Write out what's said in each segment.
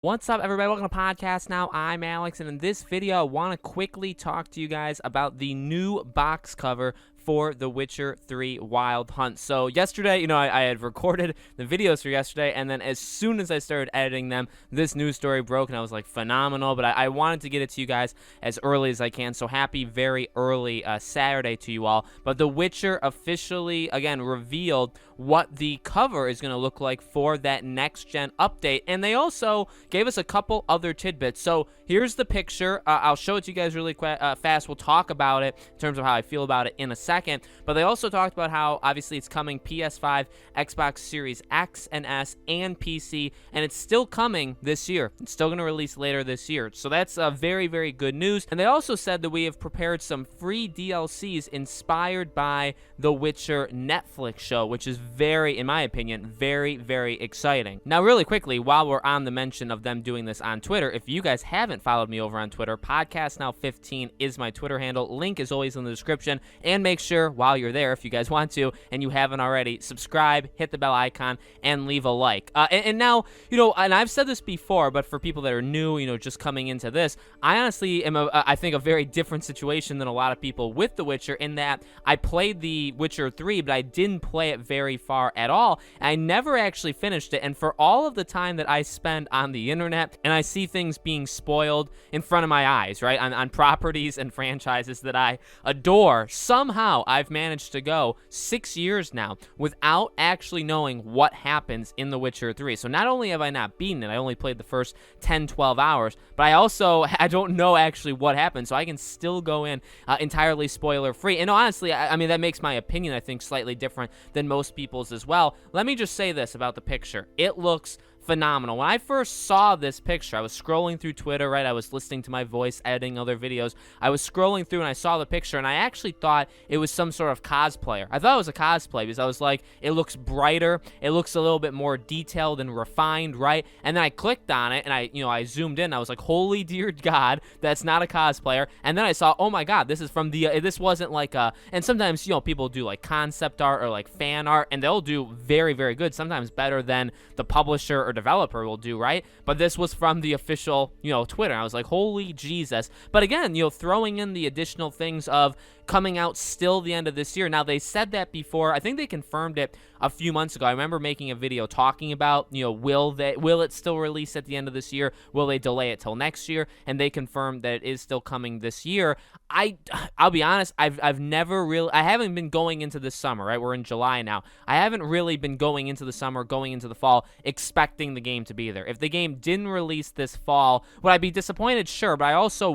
What's up, everybody? Welcome to Podcast Now. I'm Alex, and in this video, I want to quickly talk to you guys about the new box cover for The Witcher 3 Wild Hunt. So yesterday, I had recorded the videos for yesterday, and then as soon as I started editing them, this news story broke, and I was like, phenomenal. But I wanted to get it to you guys as early as I can, so happy very early Saturday to you all. But The Witcher officially, again, revealed what the cover is going to look like for that next-gen update, and they also gave us a couple other tidbits. So here's the picture. I'll show it to you guys really fast. We'll talk about it in terms of how I feel about it in a second. But they also talked about how obviously it's coming PS5, Xbox Series X and S, and PC, and it's still coming this year. It's still going to release later this year. So that's very, very good news. And they also said that we have prepared some free DLCs inspired by the Witcher Netflix show, which is very, in my opinion, very, very exciting. Now, really quickly, while we're on the mention of them doing this on Twitter, if you guys haven't followed me over on Twitter, PodcastNow15 is my Twitter handle. Link is always in the description. And make sure, while you're there, if you guys want to, and you haven't already, subscribe, hit the bell icon, and leave a like. And now, and I've said this before, but for people that are new, just coming into this, I honestly am, I think, a very different situation than a lot of people with The Witcher, in that I played The Witcher 3, but I didn't play it very far at all. I never actually finished it, and for all of the time that I spend on the internet, and I see things being spoiled in front of my eyes, right, on properties and franchises that I adore, somehow I've managed to go 6 years now without actually knowing what happens in The Witcher 3. So not only have I not beaten it, I only played the first 10, 12 hours, but I don't know actually what happened, so I can still go in entirely spoiler free. And honestly, I mean, that makes my opinion, I think, slightly different than most people's as well. Let me just say this about the picture. It looks phenomenal. When I first saw this picture, I was scrolling through Twitter, right? I was listening to my voice, editing other videos. I was scrolling through and I saw the picture, and I actually thought it was some sort of cosplayer. I thought it was a cosplay because I was like, it looks brighter, it looks a little bit more detailed and refined, right? And then I clicked on it and I zoomed in. I was like, holy dear God, that's not a cosplayer. And then I saw, oh my God, this is from the, this wasn't like a, and sometimes, people do like concept art or like fan art, and they'll do very, very good, sometimes better than the publisher or developer will do, right? But this was from the official, Twitter. I was like, holy Jesus. But again, throwing in the additional things of coming out still the end of this year. Now, they said that before. I think they confirmed it a few months ago. I remember making a video talking about, will it still release at the end of this year? Will they delay it till next year? And they confirmed that it is still coming this year. I'll be honest, I haven't been going into this summer, right? We're in July now. I haven't really been going into the summer, going into the fall, expecting the game to be there. If the game didn't release this fall, would I be disappointed? Sure, but I also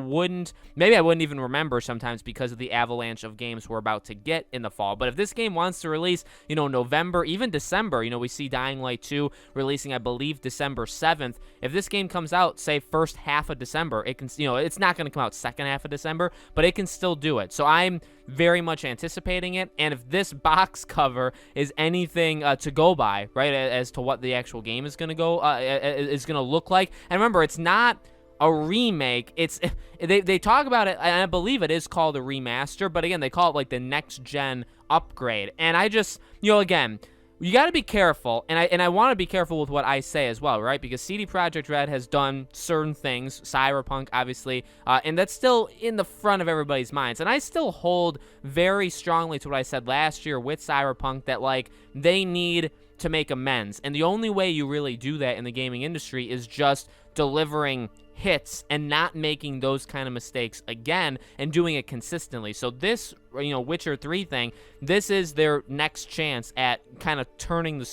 maybe I wouldn't even remember sometimes because of the avalanche of games we're about to get in the fall. But if this game wants to release, November, even December, we see Dying Light 2 releasing, I believe, December 7th. If this game comes out, say, first half of December, it can, it's not going to come out second half of December, but it can still do it. So I'm very much anticipating it, and if this box cover is anything to go by, right, as to what the actual game is going to look like, and remember, it's not a remake. It's they talk about it, and I believe it is called a remaster, but again, they call it like the next gen upgrade. And I just, again, you got to be careful, and I want to be careful with what I say as well, right? Because CD Projekt Red has done certain things, Cyberpunk, obviously, and that's still in the front of everybody's minds. And I still hold very strongly to what I said last year with Cyberpunk, that like they need to make amends, and the only way you really do that in the gaming industry is just delivering hits and not making those kind of mistakes again, and doing it consistently. So this, Witcher 3 thing, this is their next chance at kind of turning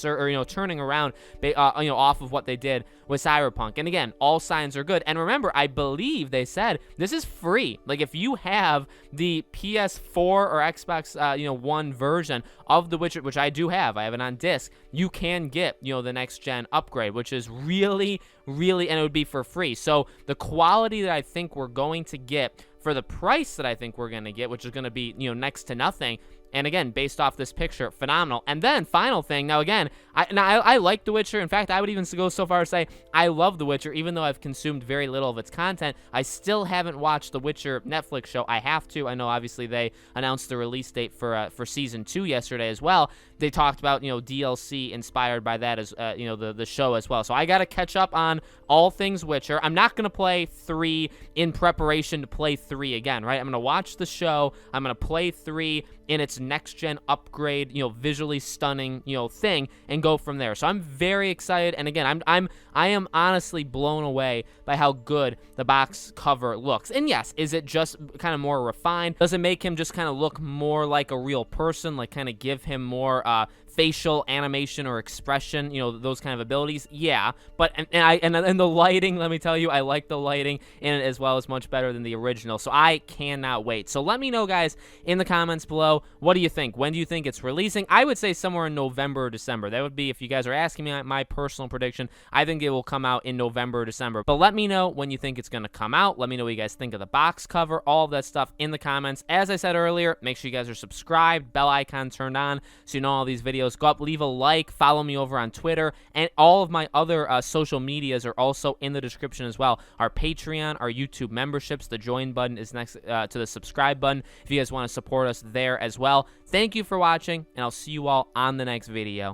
turning around, off of what they did with Cyberpunk. And again, all signs are good. And remember, I believe they said this is free. Like, if you have the PS4 or Xbox, One version of The Witcher, which I do have, I have it on disc, you can get, the next gen upgrade, which is really, really, and it would be for free. So the quality that I think we're going to get for the price that I think we're going to get, which is going to be, next to nothing, And again, based off this picture, phenomenal. And then final thing, now again, I like The Witcher. In fact, I would even go so far as to say I love The Witcher, even though I've consumed very little of its content. I still haven't watched The Witcher Netflix show. I have to. I know obviously they announced the release date for season 2 yesterday as well. They talked about, DLC inspired by that as the show as well. So I got to catch up on all things Witcher. I'm not going to play 3 in preparation to play 3 again, right? I'm going to watch the show. I'm going to play 3 in its next gen upgrade, visually stunning, thing, and go from there. So I'm very excited. And again, I am honestly blown away by how good the box cover looks. And yes, is it just kind of more refined? Does it make him just kind of look more like a real person, like kind of give him more facial animation or expression, those kind of abilities? Yeah, but and the lighting, let me tell you, I like the lighting in it as well. As much better than the original, so I cannot wait. So let me know, guys, in the comments below, what do you think? When do you think it's releasing? I would say somewhere in November or December. That would be, if you guys are asking me my personal prediction, I think it will come out in November or December. But let me know when you think it's going to come out. Let me know what you guys think of the box cover, all of that stuff in the comments. As I said earlier, make sure you guys are subscribed, bell icon turned on, so you know all these videos go up. Leave a like, follow me over on Twitter, and all of my other social medias are also in the description as well. Our Patreon, our YouTube memberships, the join button is next to the subscribe button if you guys want to support us there as well. Thank you for watching, and I'll see you all on the next video.